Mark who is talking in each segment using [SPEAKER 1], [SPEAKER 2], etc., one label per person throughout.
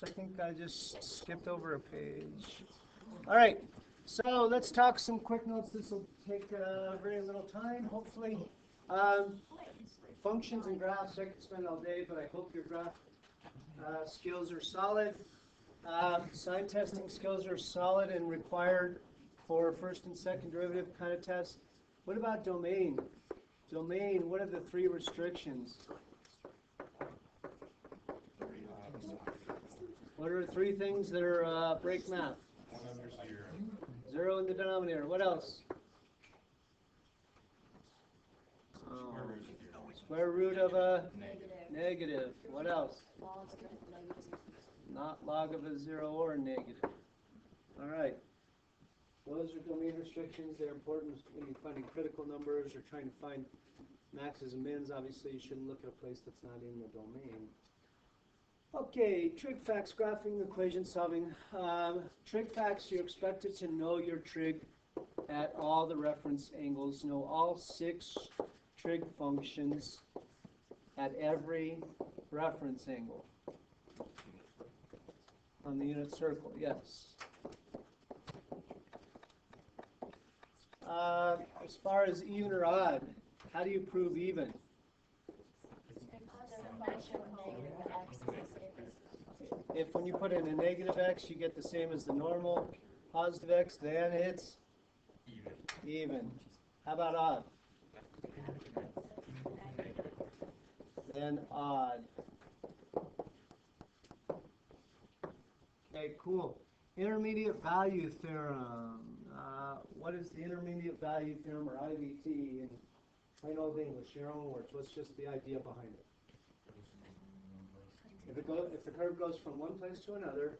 [SPEAKER 1] Oops, I think I just skipped over a page. All right, so let's talk some quick notes. This will take very little time, hopefully. Um, Functions and graphs, I could spend all day, but I hope your graph skills are solid. Sign testing skills are solid and required for first and second derivative kind of tests. What about domain? Domain, what are the three restrictions? What are three things that are break math?
[SPEAKER 2] 1 under 0.
[SPEAKER 1] 0 in the denominator. What else? Square root of a negative. What else? Not log of a 0 or a negative. All right. Those are domain restrictions. They're important when you're finding critical numbers or trying to find maxes and mins. Obviously, you shouldn't look at a place that's not in the domain. Okay, trig facts, graphing, equation solving. Trig facts, you're expected to know your trig at all the reference angles, know all 6 trig functions at every reference angle on the unit circle, yes. As far as even or odd, how do you prove even? If when you put in a negative x, you get the same as the normal. Positive x, then it's even. How about odd? Then odd. Okay, cool. Intermediate value theorem. What is the intermediate value theorem, or IVT, in plain old English, your own words? What's just the idea behind it? If the curve goes from one place to another,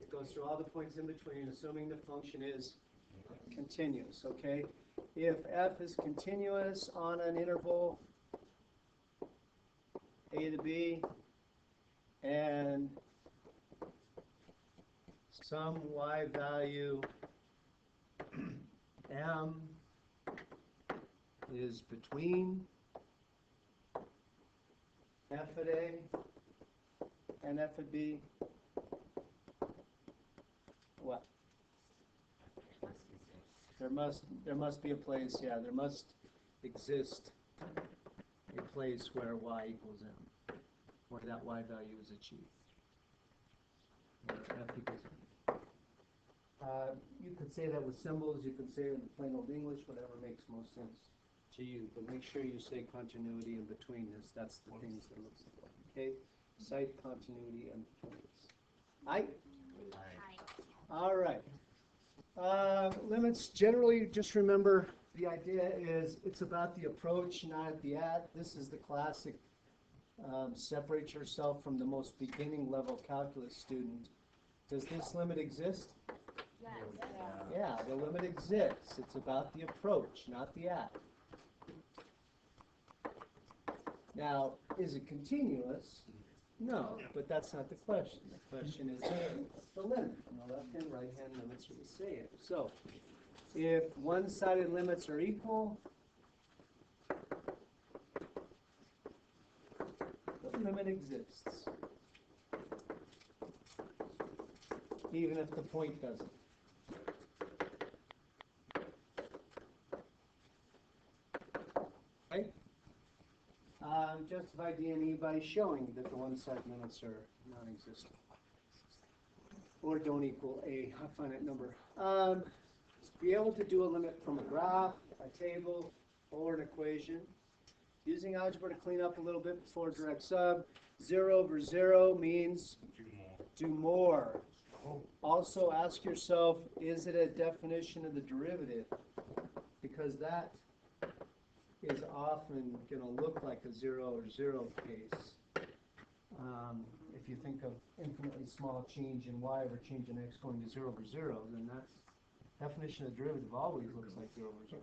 [SPEAKER 1] it goes through all the points in between, assuming the function is continuous, okay? If f is continuous on an interval a to b, and some y value m is between f at a and f at b, what? There must be a place, yeah, there must exist a place where y equals m, where that y value is achieved, where f equals m. You could say that with symbols, you could say it in plain old English, whatever makes most sense to you, but make sure you say continuity in between this. That's the things that looks like, okay? Cite continuity and points. Aye? All right. Limits, generally, just remember the idea is it's about the approach, not the at. This is the classic separate yourself from the most beginning level calculus student. Does this limit exist?
[SPEAKER 3] Yes.
[SPEAKER 1] Yeah, the limit exists. It's about the approach, not the at. Now, is it continuous? No, but that's not the question. The question is the limit. The left-hand, right-hand limits are the same. So, if one-sided limits are equal, the limit exists, even if the point doesn't. Right? Justify D&E by showing that the one-sided limits are non-existent or don't equal a finite number. Be able to do a limit from a graph, a table, or an equation. Using algebra to clean up a little bit before direct sub. 0 over 0 means do more. Also ask yourself, is it a definition of the derivative? Because that is often going to look like a 0 or 0 case. If you think of infinitely small change in y over change in x going to 0 over 0, then that definition of derivative always looks like 0 over 0.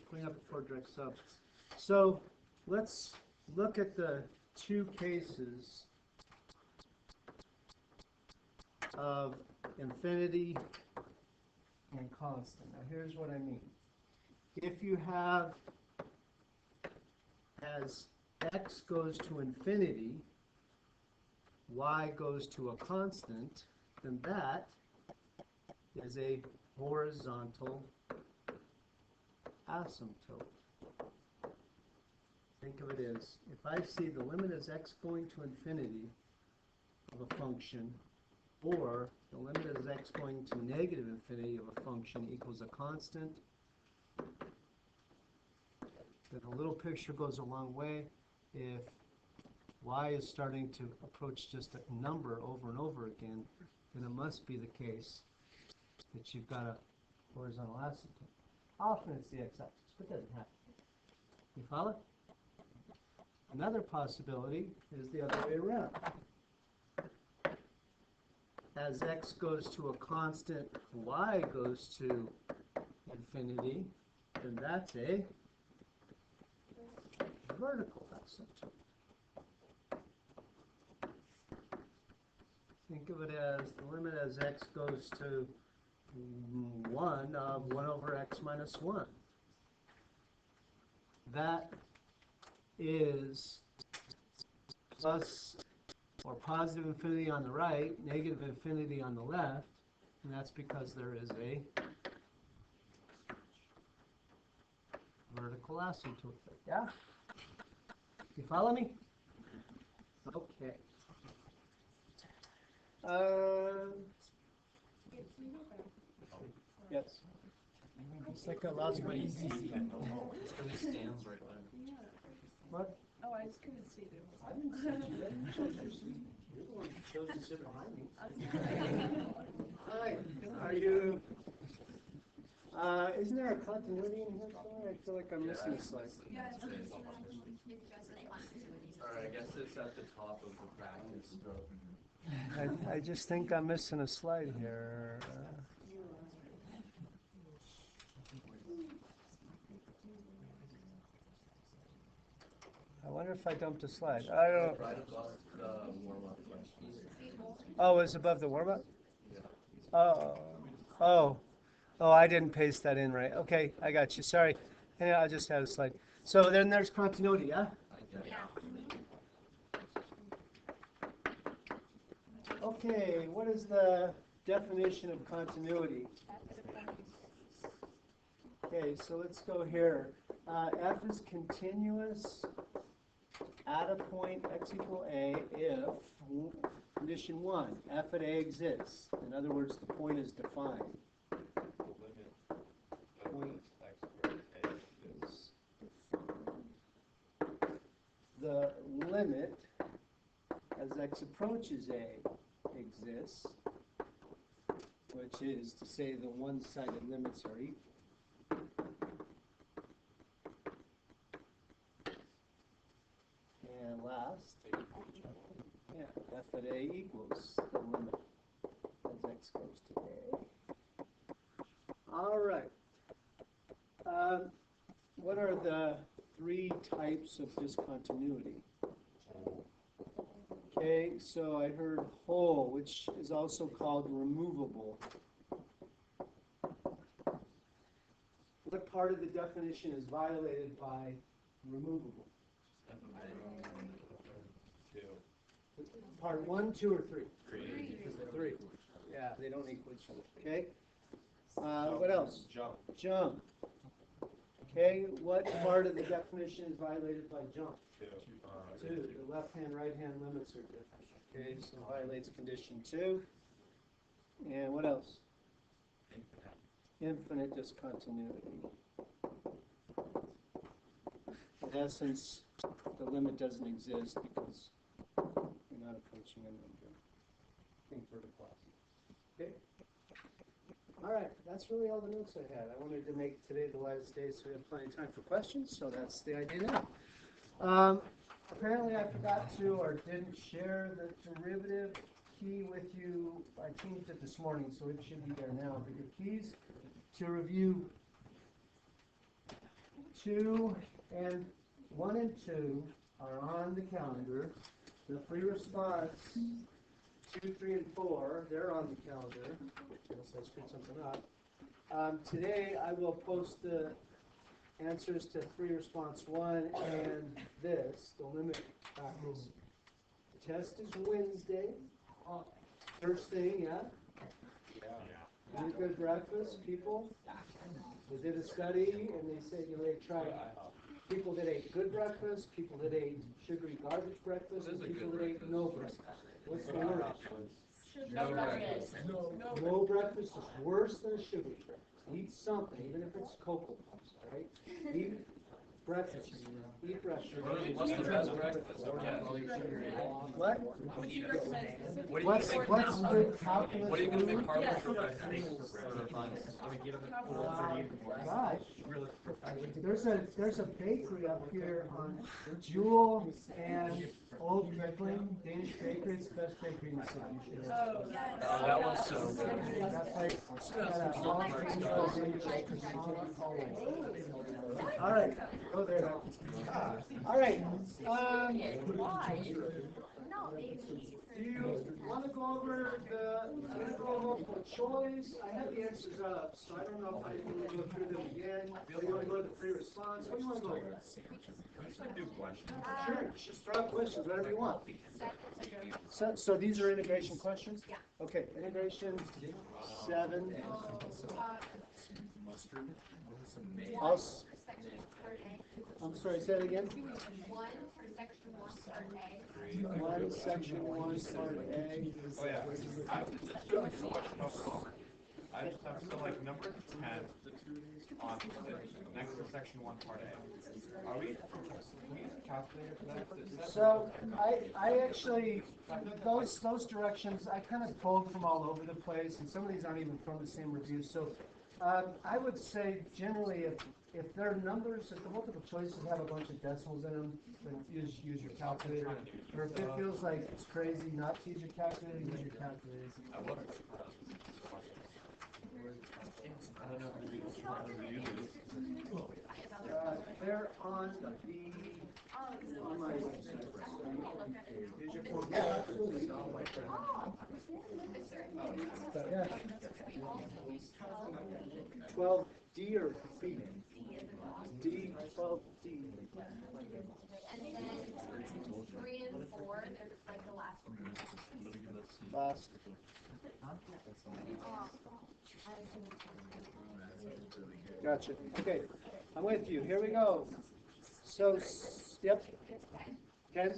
[SPEAKER 1] Clean up before direct sub. So let's look at the two cases of infinity and constant. Now here's what I mean. If you have, as x goes to infinity, y goes to a constant, then that is a horizontal asymptote. Think of it as, if I see the limit as x going to infinity of a function, or the limit as x going to negative infinity of a function equals a constant, then a little picture goes a long way. If y is starting to approach just a number over and over again, then it must be the case that you've got a horizontal asymptote. Often it's the x-axis, but it doesn't have to be. You follow? Another possibility is the other way around. As x goes to a constant, y goes to infinity, then that's a vertical asymptote. Think of it as the limit as x goes to 1 of 1 over x minus 1. That is plus or positive infinity on the right, negative infinity on the left, and that's because there is a vertical asymptote. Yeah? You follow me? Okay. Yes.
[SPEAKER 2] It's like I lost my ECC.
[SPEAKER 3] It stands right there.
[SPEAKER 1] What?
[SPEAKER 4] Oh, I just couldn't see them.
[SPEAKER 1] I didn't see you. You're the one who chose to sit behind me. Hi, are you? Isn't there a continuity in here somewhere? I feel like I'm missing a slide.
[SPEAKER 3] Or I guess it's at the top of the practice stroke.
[SPEAKER 1] I just think I'm missing a slide here. I wonder if I dumped a slide. I don't.
[SPEAKER 3] Right above the warm-up questions.
[SPEAKER 1] Oh, it's above the warm-up?
[SPEAKER 3] Yeah.
[SPEAKER 1] Oh, I didn't paste that in right. Okay, I got you. Sorry. Yeah, I just had a slide. So then there's continuity, yeah? Okay, what is the definition of continuity? Okay, so let's go here. F is continuous at a point x equal a if condition 1, f at a exists. In other words, the point is defined. Point is the limit as x approaches a exists, which is to say the one-sided limits are equal. And last, yeah, f at a equals the limit as x goes to a. All right. What are the 3 types of discontinuity? Okay, so I heard whole, which is also called removable. What part of the definition is violated by removable? Part 1, 2, or 3? 3. Yeah, they don't equal each other. Okay. What else? Jump. Okay, what part of the definition is violated by jump? 2. The left-hand, right-hand limits are different. Okay, so violates condition 2. And what else? Infinite discontinuity. In essence, the limit doesn't exist because you're not approaching a number. Think vertical. Okay. All right, that's really all the notes I had. I wanted to make today the last day so we have plenty of time for questions, so that's the idea now. Apparently I forgot to or didn't share the derivative key with you. I changed it this morning, so it should be there now. But your keys to review 1 and 2 are on the calendar. The free response 2, 3, and 4, they're on the calendar. Unless I screwed something up. Today I will post the answers to free response 1 and this, the limit practice test is Wednesday. First thing, yeah? Eat a good breakfast, people. They did a study and they said, they tried people that ate good breakfast, people that ate sugary garbage breakfast, and people that ate no breakfast. What's the worst?
[SPEAKER 3] No breakfast.
[SPEAKER 1] No breakfast is worse than a sugary breakfast. Eat something, even if it's Cocoa Puffs, all right? Eat breakfast. Eat breakfast.
[SPEAKER 3] What's the best breakfast?
[SPEAKER 1] What?
[SPEAKER 3] What do you
[SPEAKER 1] What's
[SPEAKER 3] make
[SPEAKER 1] good calculus
[SPEAKER 3] What are you going to make
[SPEAKER 1] food?
[SPEAKER 3] Harvard for breakfast?
[SPEAKER 1] Gosh, there's a bakery up here on Jewel and Old Mifflin, Danish bakery. It's the best bakery in the city. You should have it.
[SPEAKER 3] Oh, that was so good.
[SPEAKER 1] That's like got a volcano Danish bakery. All right, go there. All right. Do you want to go over I'm going to go over multiple choice. I have the answers up, so I don't know if I can go through them again. Or you want to go to the free response? What do you want to go over? Sure, just throw out questions, whatever you want. So these are integration questions? Yeah. Okay, integration 7. I'm sorry, say that again.
[SPEAKER 4] 1 for section 1 part A.
[SPEAKER 1] 1 section 1 part A.
[SPEAKER 5] Oh yeah. I just have so like number 10 on next to section 1 part A. Are we calculator for that?
[SPEAKER 1] So I actually those directions I kind of pulled from all over the place, and some of these aren't even from the same review. So I would say generally if their numbers, if the multiple choices have a bunch of decimals in them, then use your calculator. Or if it feels like it's crazy not to use your calculator, use your calculator. They're on my website. Use your phone. Yeah, absolutely. Yeah. 12D or B? D, 12D.
[SPEAKER 4] And then 3 and 4, they're just like the last one.
[SPEAKER 1] Last. Gotcha. Okay, I'm with you. Here we go. So, yep. Ken?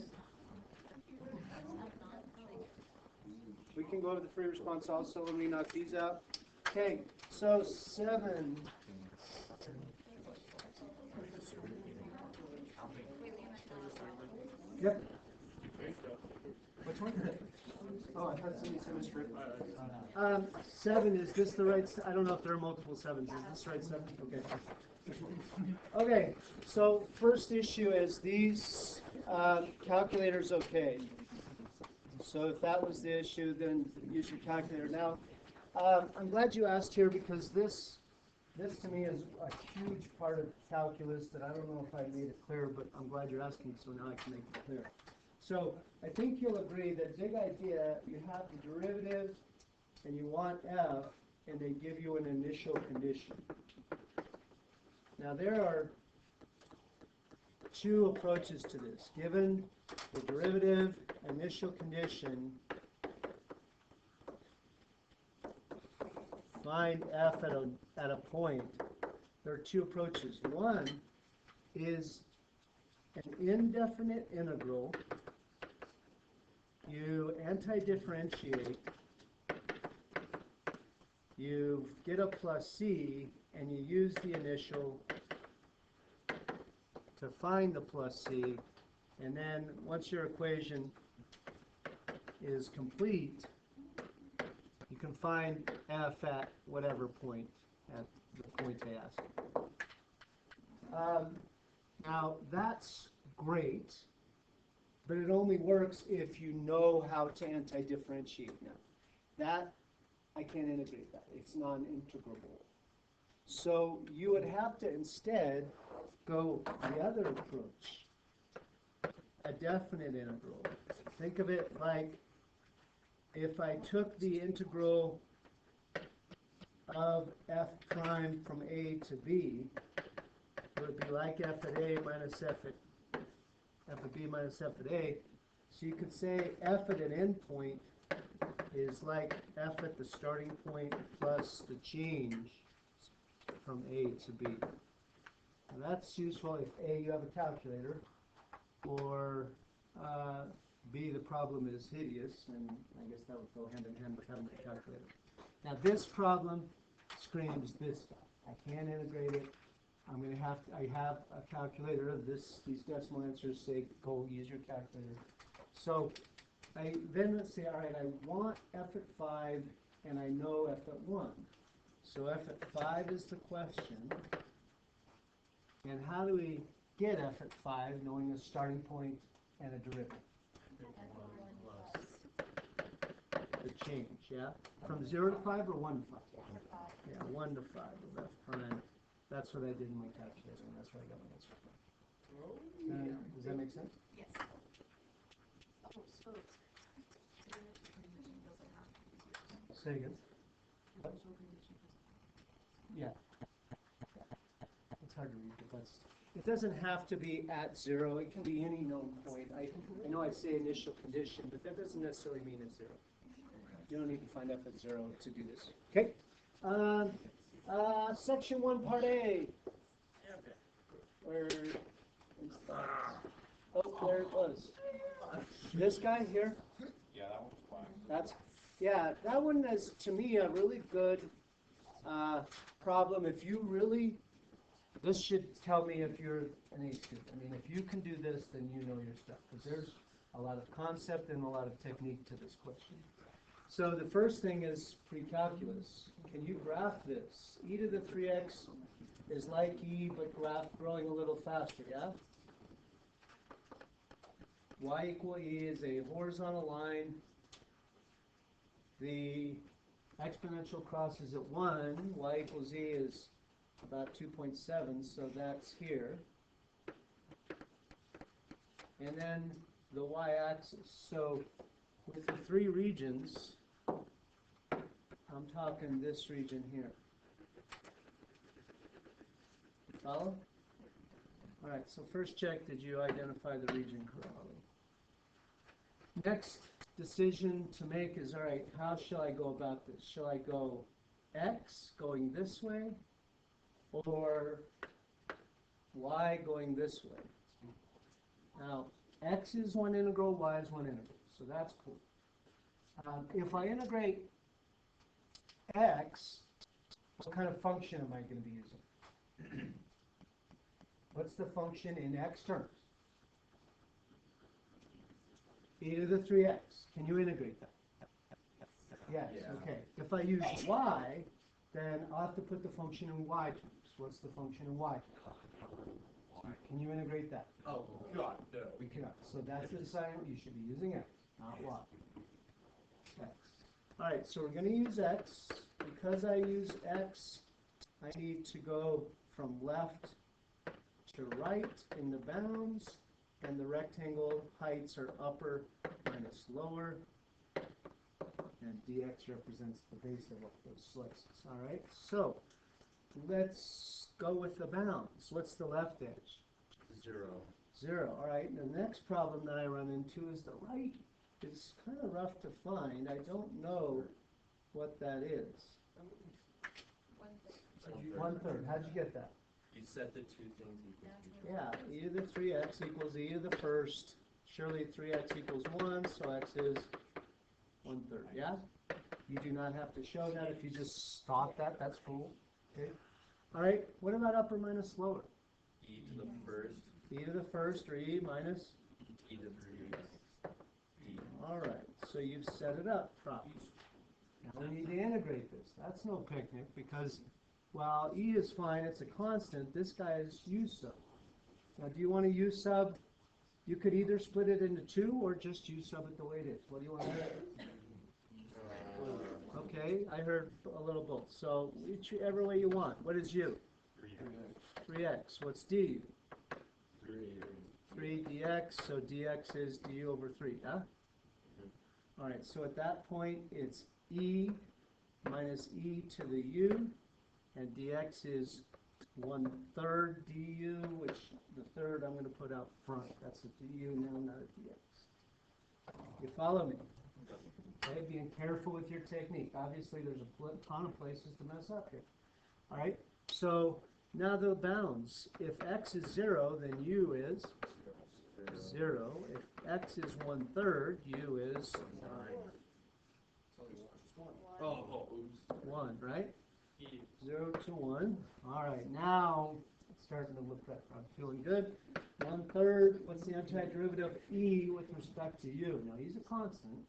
[SPEAKER 1] We can go to the free response also when we knock these out. Okay, so 7. Yep. Which one? Oh, I thought somebody said Mr. 7, is this the right, I don't know if there are multiple 7s. Is this the right 7? Okay. Okay, so first issue is these calculators okay. So if that was the issue, then use your calculator. Now, I'm glad you asked here because this to me is a huge part of calculus that I don't know if I made it clear, but I'm glad you're asking, so now I can make it clear. So I think you'll agree that big idea, you have the derivative and you want f, and they give you an initial condition. Now there are 2 approaches to this. Given the derivative initial condition, find f at a point. There are 2 approaches. One is an indefinite integral. You anti-differentiate. You get a plus c, and you use the initial to find the plus c, and then once your equation is complete, you can find f at whatever point, at the point they ask. Now that's great, but it only works if you know how to anti-differentiate now. That, I can't integrate that. It's non-integrable. So you would have to instead go the other approach, a definite integral. Think of it like if I took the integral of f prime from a to b, it would be like f at a minus f at b minus f at a. So you could say f at an endpoint is like f at the starting point plus the change from A to B. Now that's useful if A, you have a calculator, or B, the problem is hideous, and I guess that would go hand in hand with having a calculator. Now this problem screams this stuff. I can't integrate it. I have a calculator. These decimal answers say go use your calculator. So let's say, all right, I want f at 5 and I know f at 1. So f at 5 is the question. And how do we get f at 5 knowing a starting point and a derivative? The change, yeah? From 0 to 5 or 1 to 5? Yeah, 1 to 5 of f prime. That's what I did in my calculator, and that's where I got my answer from. Does that make sense?
[SPEAKER 4] Yes. Oh, so.
[SPEAKER 1] Say again. Yeah. It's hard to read, but it doesn't have to be at 0. It can be any known point. I know I say initial condition, but that doesn't necessarily mean it's 0. You don't need to find f at 0 to do this. Okay. Section 1, Part A. Where is that? Oh, there it was. This guy here.
[SPEAKER 5] Yeah, that one's fine.
[SPEAKER 1] That one is, to me, a really good problem. If you really, this should tell me if you're an A student. I mean, if you can do this, then you know your stuff, because there's a lot of concept and a lot of technique to this question. So the first thing is pre-calculus. Can you graph this? E to the 3x is like E, but growing a little faster, yeah? Y equal E is a horizontal line. The exponential crosses at 1. Y equals E is about 2.7, so that's here. And then the y-axis. So with the 3 regions, I'm talking this region here. Follow? All right, so first check, did you identify the region correctly? Next decision to make is, all right, how shall I go about this? Shall I go x going this way, or y going this way? Now, x is one integral, y is one integral, so that's cool. If I integrate x, what kind of function am I going to be using? What's the function in x terms? E to the 3x. Can you integrate that? Yes,
[SPEAKER 3] Yeah.
[SPEAKER 1] okay. If I use y, then I'll have to put the function in y terms. What's the function in y terms? Can you integrate that?
[SPEAKER 3] Oh, God, no.
[SPEAKER 1] We cannot. So that's the assignment. You should be using x, not y. X. All right, so we're going to use x. Because I use x, I need to go from left to right in the bounds, and the rectangle heights are upper minus lower, and dx represents the base of those slices. All right, so let's go with the bounds. What's the left edge?
[SPEAKER 3] 0.
[SPEAKER 1] 0. All right, and the next problem that I run into is the right is kind of rough to find. I don't know what that is. 1/3. How'd you get that?
[SPEAKER 3] You set the two things equal to each
[SPEAKER 1] Yeah, e to the 3x equals e to the first. Surely 3x equals 1, so x is 1/3. Yeah? You do not have to show that. If you just thought that, that's cool. Okay. All right, what about upper minus lower?
[SPEAKER 3] e to the first,
[SPEAKER 1] E to the first, or e minus?
[SPEAKER 3] e to the 3x, d.
[SPEAKER 1] All right, so you've set it up properly. Now we need to integrate this. That's no picnic, because while e is fine, it's a constant, this guy is u sub. Now do you want to u sub? You could either split it into 2 or just u sub it the way it is. What do you want to do? Okay, I heard a little both. So whichever way you want. What is u? 3x. What's du? 3 dx, so dx is du over 3, yeah? All right, so at that point, it's e minus e to the u, and dx is 1/3 du, which the third I'm going to put out front. That's a du now, not a dx. You follow me? Okay, being careful with your technique. Obviously, there's a ton of places to mess up here. All right, so now the bounds. If x is 0, then u is 0. If x is 1/3, u is 1, right? 0 to 1. All right, now it's starting to look better. I'm feeling good. 1/3, what's the antiderivative of e with respect to u? Now, he's a constant.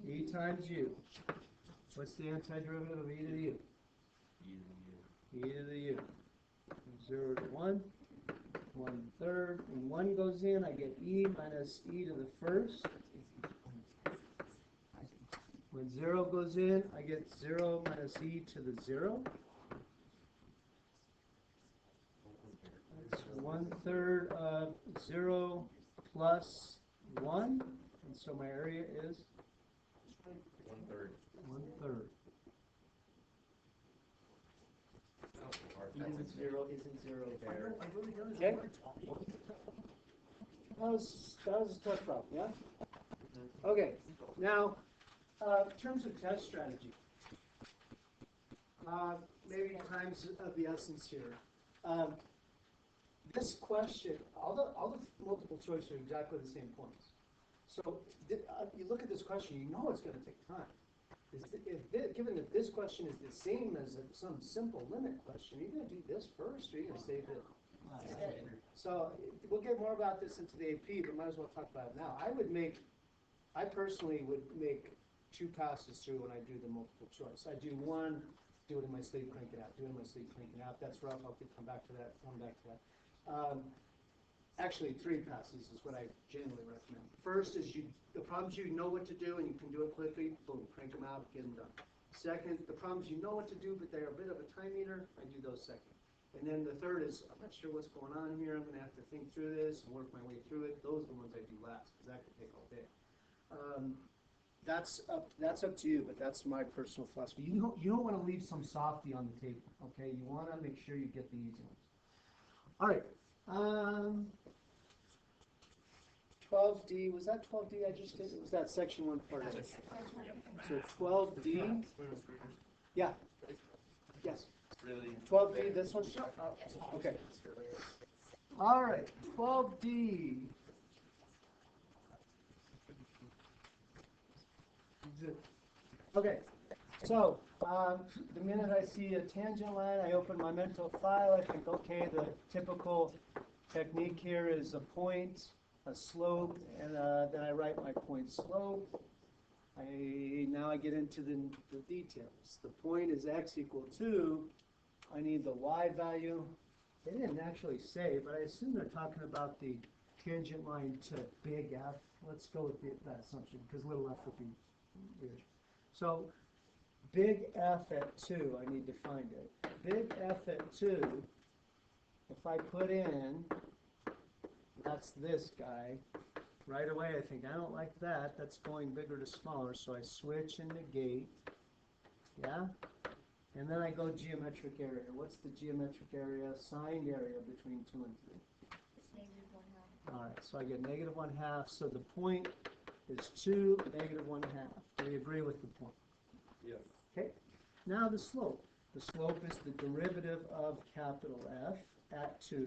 [SPEAKER 1] E times u. What's the antiderivative of e to the u? E to the u. 0 to 1. 1/3. When 1 goes in, I get e minus e to the first. When 0 goes in, I get 0 minus e to the 0. It's 1/3 of 0 plus 1. And so my area is
[SPEAKER 3] 1/3.
[SPEAKER 1] 1/3.
[SPEAKER 3] Isn't zero there?
[SPEAKER 1] Okay? That was a tough problem, yeah? Okay, now, in terms of test strategy, maybe time's of the essence here. This question, all the multiple choice are exactly the same points. So you look at this question, you know it's going to take time. Given that this question is the same as some simple limit question, are you going to do this first, or are you going to save it? So we'll get more about this into the AP, but might as well talk about it now. I personally would make 2 passes through when I do the multiple choice. I do one, do it in my sleep, crank it out. Do it in my sleep, crank it out. That's rough. I'll come back to that. Actually, 3 passes is what I generally recommend. First is the problems you know what to do and you can do it quickly, boom, crank them out, get them done. Second, the problems you know what to do, but they're a bit of a time eater, I do those second. And then the third is, I'm not sure what's going on here, I'm going to have to think through this and work my way through it. Those are the ones I do last, because that could take all day. That's up to you, but that's my personal philosophy. You don't want to leave some softy on the table, okay? You want to make sure you get the easy ones. All right. 12D, was that 12D I just did? Was that section 1 part of it? So 12D, yeah, yes. 12D, this one? Okay. All right, 12D. Okay, so the minute I see a tangent line, I open my mental file. I think, okay, the typical technique here is a point, a slope, and then I write my point slope. Now I get into the details. The point is x equal 2. I need the y value. They didn't actually say, but I assume they're talking about the tangent line to big F. Let's go with that assumption, because little f would be weird. So big F at 2, I need to find it. Big F at 2, if I put in, that's this guy, right away I think, I don't like that, that's going bigger to smaller, so I switch and negate, yeah? And then I go geometric area. What's the geometric area? Signed area between 2 and 3. All right, so I get -1/2, so the point is 2, -1/2. Do you agree with the point?
[SPEAKER 3] Yeah.
[SPEAKER 1] Okay, now the slope. The slope is the derivative of capital F at 2.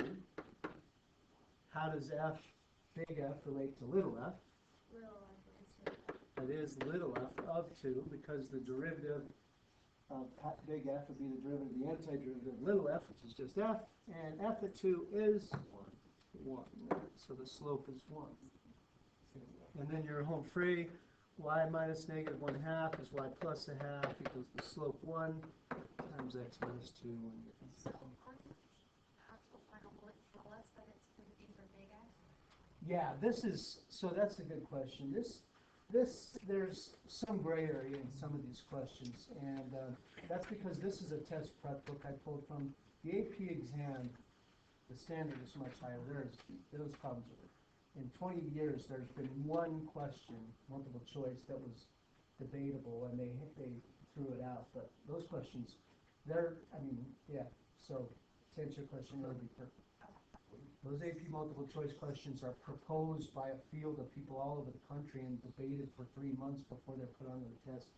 [SPEAKER 1] How does big F relate to little f? It is little f of 2, because the derivative of big F would be the derivative of the antiderivative of little f, which is just f, and f at 2 is 1. So the slope is 1. And then you're home free. Y minus -1/2 is y plus 1/2 equals the slope 1 times x minus 2. Yeah, that's a good question. There's some gray area in some of these questions, and that's because this is a test prep book I pulled from the AP exam. The standard is much higher. Those problems are. In 20 years, there's been one question, multiple choice, that was debatable, and they threw it out. But those questions, so to answer your question, it would be perfect. Those AP multiple choice questions are proposed by a field of people all over the country and debated for 3 months before they're put on the test.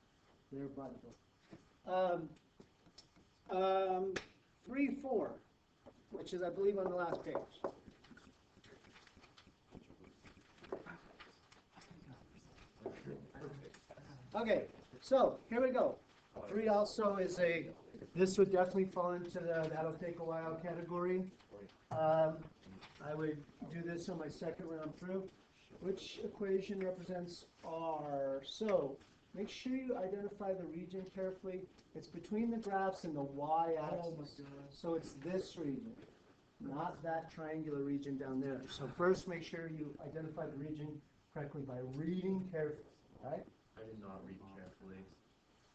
[SPEAKER 1] They're valuable. 3-4, which is, I believe, on the last page. Okay, so here we go. 3 also is this would definitely fall into the that'll take a while category. I would do this on my second round through. Which equation represents R? So make sure you identify the region carefully. It's between the graphs and the y-axis. So it's this region, not that triangular region down there. So first make sure you identify the region correctly by reading carefully, right?
[SPEAKER 3] I did not read carefully.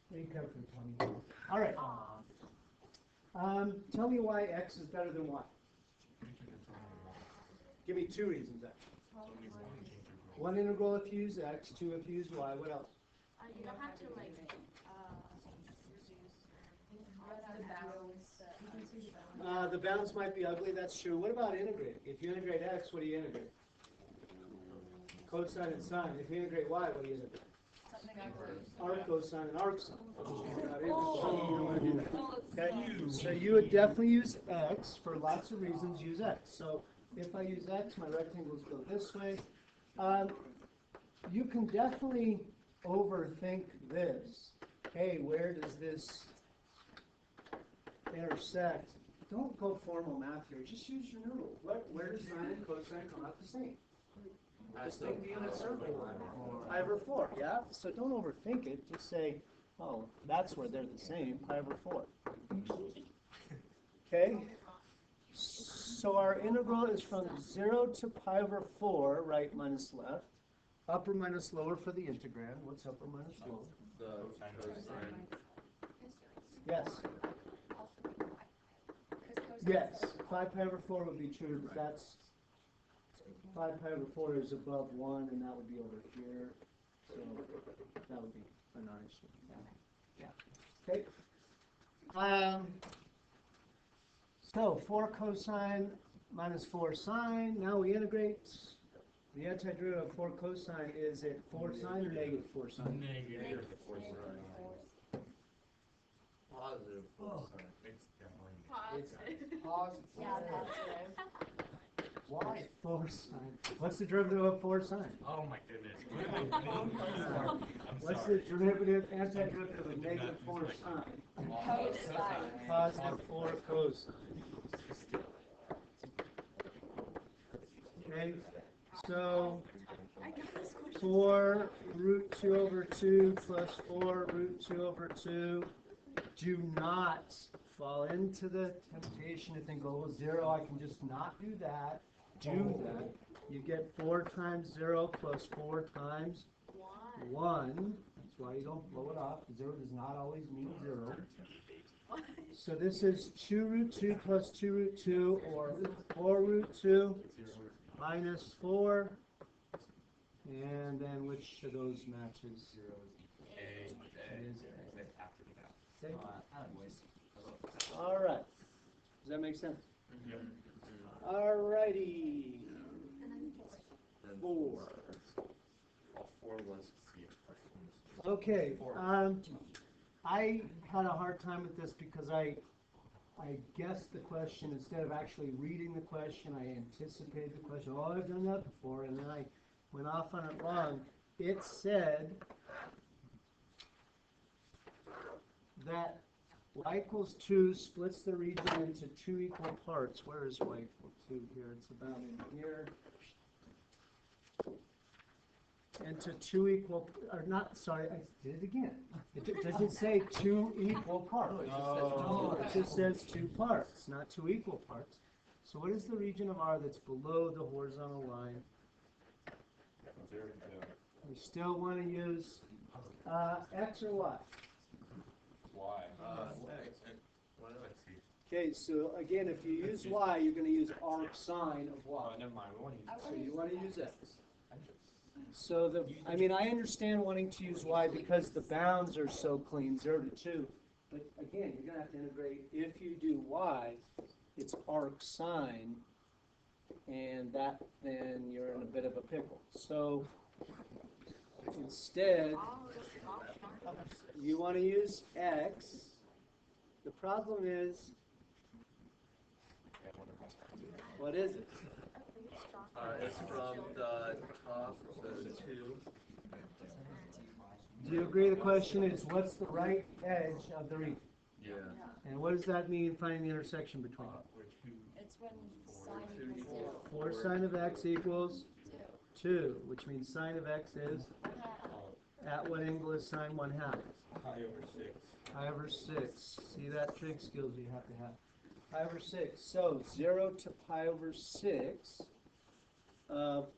[SPEAKER 1] Read carefully, Tony. All right. Tell me why x is better than y. Give me 2 reasons x. 1 integral if you use x, 2 if you use y. What else?
[SPEAKER 4] You don't have to like, the bounds.
[SPEAKER 1] The bounds might be ugly, that's true. What about integrate? If you integrate x, what do you integrate? Cosine and sine. If you integrate y, what do you integrate? Arc cosine and arc sine. Okay, so you would definitely use x for lots of reasons. Use x. So if I use x, my rectangles go this way. You can definitely overthink this. Hey, where does this intersect? Don't go formal math here. Just use your noodle. Where does sine and cosine come out the same? Just take the unit circle. 5/4, yeah? So don't overthink it. Just say, oh, that's where they're the same, 5/4. Okay? So our integral is from 0 to pi/4, right minus left. Upper minus lower for the integrand. What's upper minus lower?
[SPEAKER 3] The cosine.
[SPEAKER 1] Yes. Yes. 5/4 would be true, but that's 5/4 is above 1, and that would be over here. So that would be a nice one. Yeah. Okay. So 4 cosine minus 4 sine. Now we integrate. The antiderivative of 4 cosine is it 4 sine or negative 4 sine?
[SPEAKER 3] Negative 4 sine. Positive 4 sine.
[SPEAKER 4] Positive.
[SPEAKER 5] Positive.
[SPEAKER 4] Yeah, positive.
[SPEAKER 5] Why?
[SPEAKER 1] 4 sine. What's the derivative of 4 sine?
[SPEAKER 5] Oh my goodness. I'm
[SPEAKER 1] What's
[SPEAKER 5] sorry.
[SPEAKER 1] the derivative, antiderivative of negative 4 sine?
[SPEAKER 4] Cosine.
[SPEAKER 1] Positive 4 cosine. Okay, so 4 root 2 over 2 plus 4 root 2 over 2. Do not fall into the temptation to think, oh, 0, I can just not do that. Do that. You get 4 times 0 plus 4 times 1. That's why you don't blow it off. 0 does not always mean 0. So this is 2 root 2 plus 2 root 2, or 4 root 2 minus 4. And then which of those matches? It is A. Okay. All right. Does that make sense? All righty. 4.
[SPEAKER 3] All 4 was here.
[SPEAKER 1] Okay. I had a hard time with this because I guessed the question instead of actually reading the question. I anticipated the question. Oh, I've done that before, and then I went off on it wrong. It said that y equals 2 splits the region into 2 equal parts. Where is y equal 2 here? It's about in here. Into 2 equal, or not, sorry, I did it again. It doesn't say 2 equal parts. No, it just says 2 parts, not 2 equal parts. So what is the region of R that's below the horizontal line? We still want to use X or Y?
[SPEAKER 5] Why?
[SPEAKER 3] What do I see?
[SPEAKER 1] Okay, so again, if you use Y, you're going to use arc sine of Y.
[SPEAKER 5] Never mind. We want to use
[SPEAKER 1] So you want to use X. So I understand wanting to use Y because the bounds are so clean, 0 to 2. But again, you're going to have to integrate. If you do Y, it's arc sine and that, then you're in a bit of a pickle. So instead, you want to use x. The problem is, what is it?
[SPEAKER 3] It's from the top to 2.
[SPEAKER 1] Do you agree the question is, what's the right edge of the region?
[SPEAKER 3] Yeah.
[SPEAKER 1] And what does that mean, finding the intersection between them?
[SPEAKER 4] It's when sine equals
[SPEAKER 1] 4 sine of x equals 2, which means sine of x is, at what angle is sine 1/2?
[SPEAKER 5] Pi over 6.
[SPEAKER 1] Pi over 6. See that trig skills you have to have. Pi over 6. So 0 to pi over 6 of,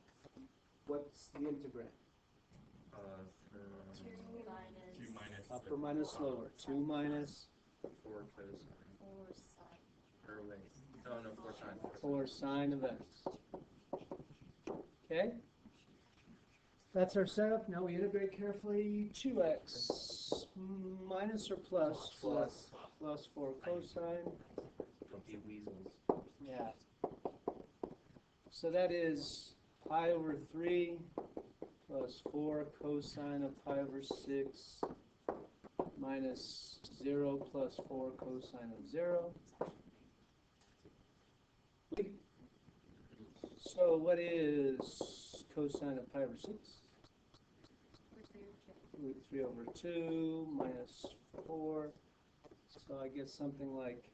[SPEAKER 1] what's the integrand?
[SPEAKER 4] 2 minus
[SPEAKER 5] 2 minus.
[SPEAKER 1] Upper minus lower. 2 minus
[SPEAKER 3] 4 cosine.
[SPEAKER 4] 4 sine.
[SPEAKER 3] Or wait. No, 4 sine.
[SPEAKER 1] 4 sine of x. Okay? That's our setup. Now we integrate carefully. 2x minus or plus?
[SPEAKER 3] Plus.
[SPEAKER 1] Plus 4 cosine.
[SPEAKER 3] Don't be weasels.
[SPEAKER 1] Yeah. So that is pi over 3 plus 4 cosine of pi over 6 minus 0 plus 4 cosine of 0. So what is cosine of pi over 6? Root 3 over 2 minus 4. So I guess something like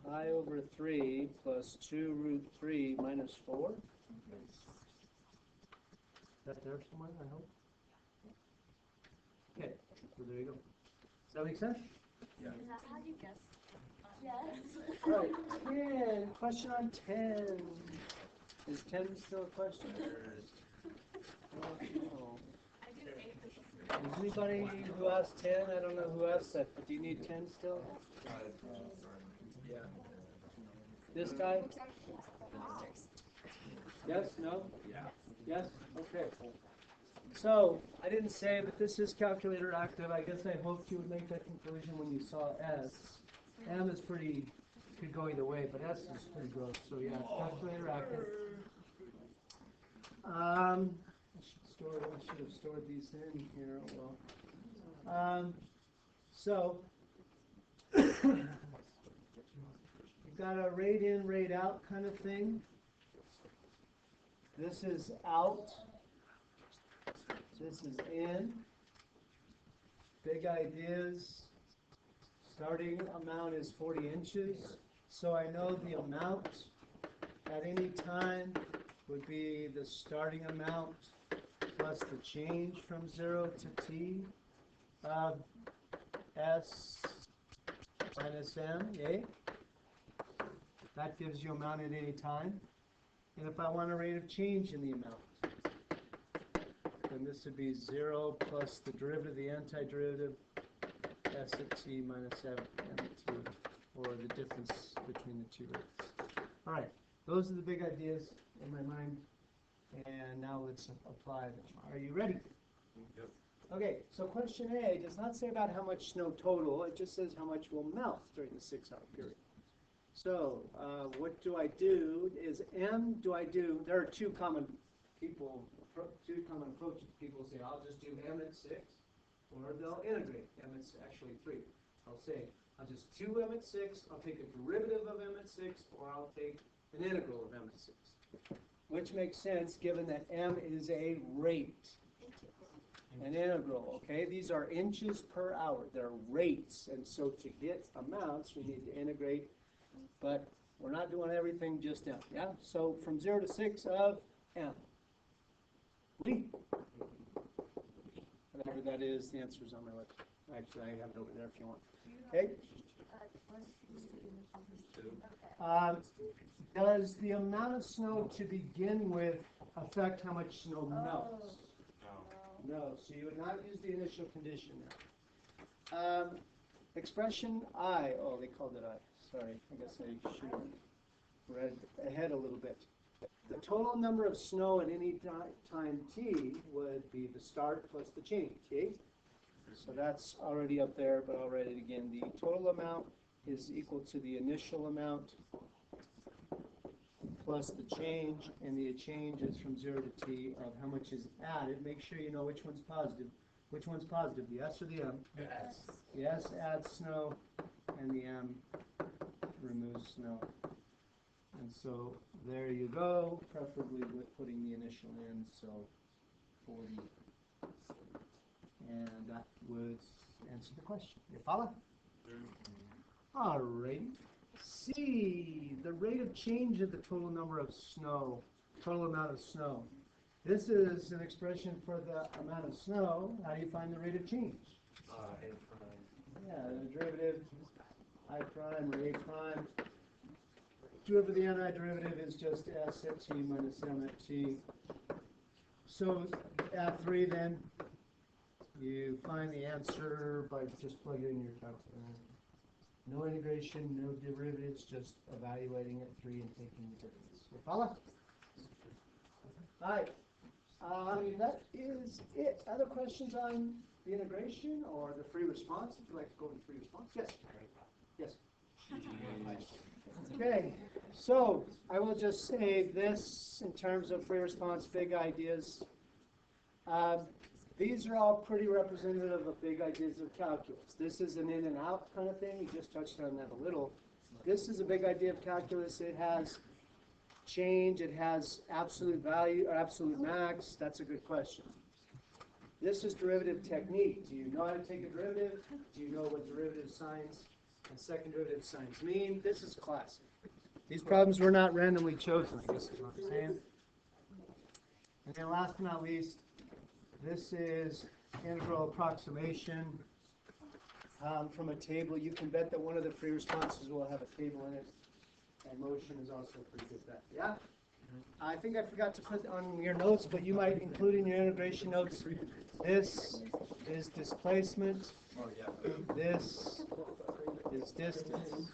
[SPEAKER 1] pi over 3 plus 2 root 3 minus 4. Is that there somewhere, I hope? Okay, so there you go. Does that make sense?
[SPEAKER 3] Yeah.
[SPEAKER 4] Is that how you guess? Yes.
[SPEAKER 1] All right, 10. Question on 10. Is 10 still a question? Oh, no.
[SPEAKER 4] I do 8 this
[SPEAKER 1] Is anybody who asked 10? I don't know who asked that, but do you need 10 still?
[SPEAKER 3] Yeah.
[SPEAKER 1] This guy? Yes? No?
[SPEAKER 3] Yeah.
[SPEAKER 1] Yes? Okay. So, I didn't say, but this is calculator active. I guess I hoped you would make that conclusion when you saw S. M is pretty, could go either way, but S is pretty gross. So yeah, it's calculator active. I should have stored these in here. Well, so you've got a rate in, rate out kind of thing. This is out. This is in. Big ideas. Starting amount is 40 inches. So I know the amount at any time would be the starting amount plus the change from 0 to t of S minus M, yay? That gives you amount at any time. And if I want a rate of change in the amount, then this would be 0 plus the derivative, the antiderivative, S at t minus M at t, or the difference between the two rates. All right, those are the big ideas in my mind, and now let's apply them. Are you ready?
[SPEAKER 3] Yep.
[SPEAKER 1] Okay, so question A does not say about how much snow total, it just says how much will melt during the 6-hour period. So, what do I do is M, there are two common approaches. People say, I'll just do M at 6, or they'll integrate M at, actually 3. I'll say, I'll just 2M at 6, I'll take a derivative of M at 6, or I'll take an integral of M at 6. Which makes sense given that M is a rate. An integral, okay? These are inches per hour. They're rates. And so to get amounts, we need to integrate. But we're not doing everything just M, yeah? So from 0 to 6 of M. Read. Whatever that is, the answer is on my list. Actually, I have it over there if you want. Okay? Does the amount of snow to begin with affect how much snow melts? No, so you would not use the initial condition there. Expression I, oh, they called it I. Sorry, I guess I should have read ahead a little bit. The total number of snow at any time t would be the start plus the change, okay? So that's already up there, but I'll write it again. The total amount is equal to the initial amount plus the change, and the change is from 0 to t of how much is added. Make sure you know which one's positive. Which one's positive, the S or the M?
[SPEAKER 3] Yes.
[SPEAKER 1] The S adds snow, and the M removes snow. And so there you go, preferably with putting the initial in, so 40. And that would answer the question. You follow? Alrighty. C, the rate of change of the total number of snow, total amount of snow. This is an expression for the amount of snow. How do you find the rate of change? Yeah, the derivative I prime or A prime. Derivative of the antiderivative is just S at t minus M at t. So at 3 then, you find the answer by just plugging in your calculator. No integration, no derivatives, just evaluating at 3 and taking the difference. You follow? Alright. That is it. Other questions on the integration or the free response? Would you like to go to free response? Yes. Yes. Okay, so I will just say this in terms of free response, big ideas. These are all pretty representative of big ideas of calculus. This is an in and out kind of thing. We just touched on that a little. This is a big idea of calculus. It has change. It has absolute value or absolute max. That's a good question. This is derivative technique. Do you know how to take a derivative? Do you know what derivative signs and second derivative signs mean? This is classic. These problems were not randomly chosen, I guess is what I'm saying. And then last but not least, this is integral approximation from a table. You can bet that one of the free responses will have a table in it. And motion is also a pretty good bet. Yeah? I think I forgot to put on your notes, but you might include in your integration notes. This is displacement.
[SPEAKER 3] Oh, yeah.
[SPEAKER 1] This is distance.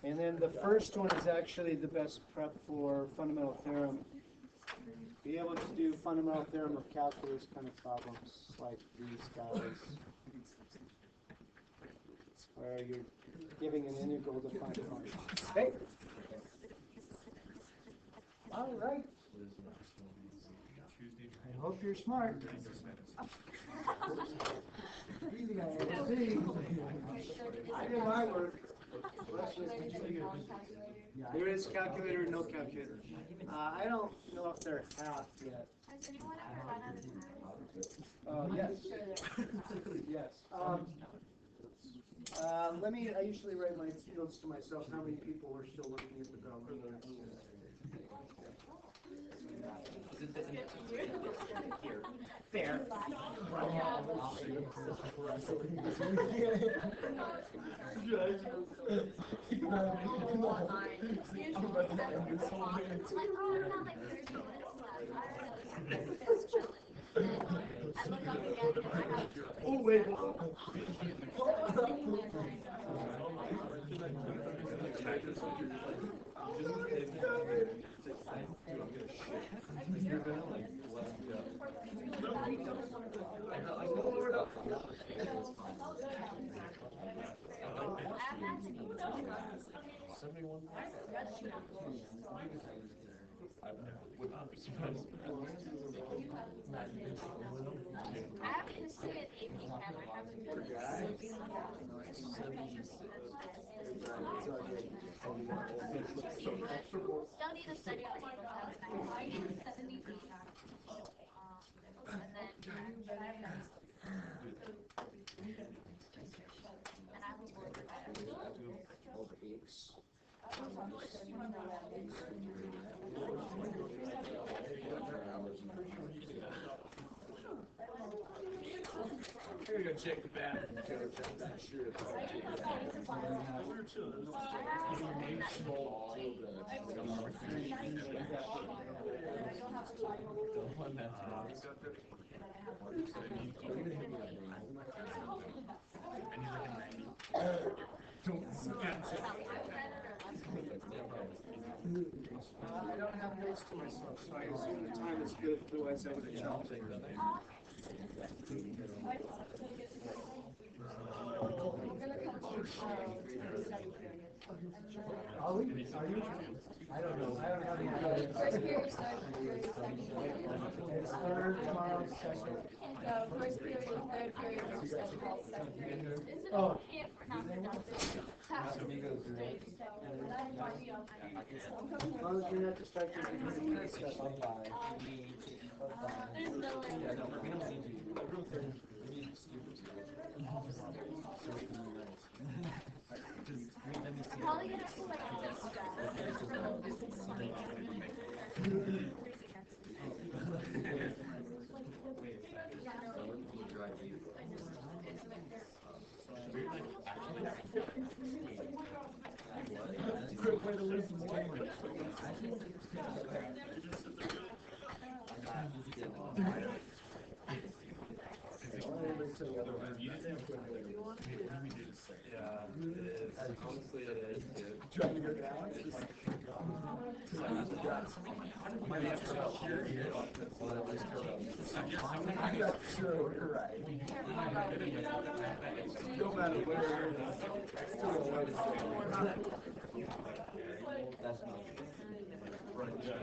[SPEAKER 1] And then the first one is actually the best prep for fundamental theorem. Be able to do fundamental theorem of calculus kind of problems like these guys, where you're giving an integral defined function. Okay? All right. I hope you're smart. I did my work. There is calculator, no calculator. I don't know if they're half yet.
[SPEAKER 4] Has anyone ever run out of time?
[SPEAKER 1] Yes. Yes. I usually write my notes to myself, how many people were still looking at the bell. Fair. Oh, wait.
[SPEAKER 4] I have history at AP Chem. I haven't been Still need to study on and I will work
[SPEAKER 3] We're gonna check the bathroom.
[SPEAKER 1] I don't have notes to myself, so I assume the time is good, otherwise I would have jumped.
[SPEAKER 2] Are we? Are you? I don't know. I don't have any.
[SPEAKER 4] First period starts with the second period.
[SPEAKER 2] It's third, tomorrow, second.
[SPEAKER 4] No, first period, third period, and second called second period.
[SPEAKER 2] Oh.
[SPEAKER 1] As long as you're not distracted, you can discuss it.
[SPEAKER 4] Probably gonna have to like
[SPEAKER 2] That's a great way to lose some weight.
[SPEAKER 3] Yeah, it is. Honestly, it is, dude.
[SPEAKER 2] Trying to go down? Yeah, sure, you're right. No matter where it is, still a way to go.
[SPEAKER 3] That's not. Right, yeah.